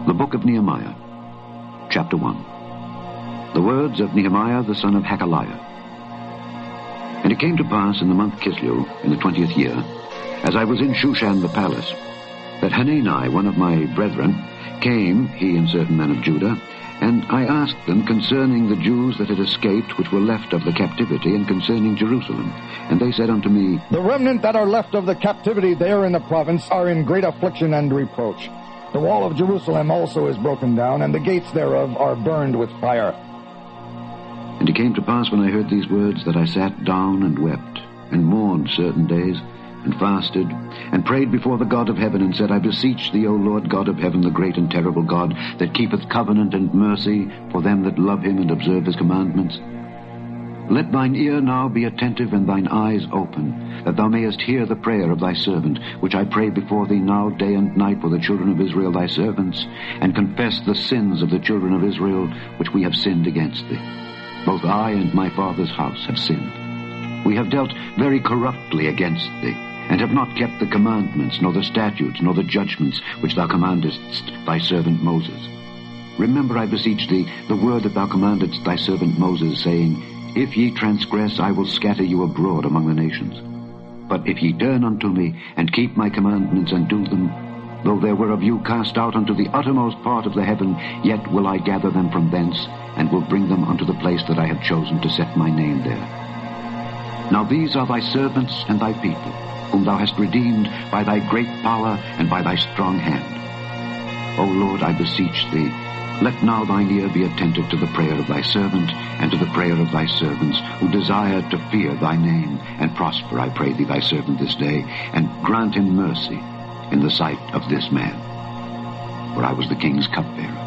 The book of Nehemiah, chapter 1. The words of Nehemiah the son of Hakaliah. And it came to pass in the month Kislew, in the 20th year, as I was in Shushan the palace, that Hanani, one of my brethren, came, he and certain men of Judah, and I asked them concerning the Jews that had escaped, which were left of the captivity, and concerning Jerusalem. And they said unto me, The remnant that are left of the captivity there in the province are in great affliction and reproach. The wall of Jerusalem also is broken down, and the gates thereof are burned with fire. And it came to pass when I heard these words that I sat down and wept, and mourned certain days, and fasted, and prayed before the God of heaven, and said, I beseech thee, O Lord God of heaven, the great and terrible God, that keepeth covenant and mercy for them that love him and observe his commandments. Let thine ear now be attentive and thine eyes open, that thou mayest hear the prayer of thy servant, which I pray before thee now day and night for the children of Israel thy servants, and confess the sins of the children of Israel, which we have sinned against thee. Both I and my father's house have sinned. We have dealt very corruptly against thee, and have not kept the commandments, nor the statutes, nor the judgments, which thou commandedst thy servant Moses. Remember, I beseech thee, the word that thou commandedst thy servant Moses, saying, If ye transgress, I will scatter you abroad among the nations. But if ye turn unto me, and keep my commandments, and do them, though there were of you cast out unto the uttermost part of the heaven, yet will I gather them from thence, and will bring them unto the place that I have chosen to set my name there. Now these are thy servants and thy people, whom thou hast redeemed by thy great power and by thy strong hand. O Lord, I beseech thee, let now thine ear be attentive to the prayer of thy servant, and to the prayer of thy servants, who desire to fear thy name, and prosper, I pray thee, thy servant this day, and grant him mercy in the sight of this man. For I was the king's cupbearer.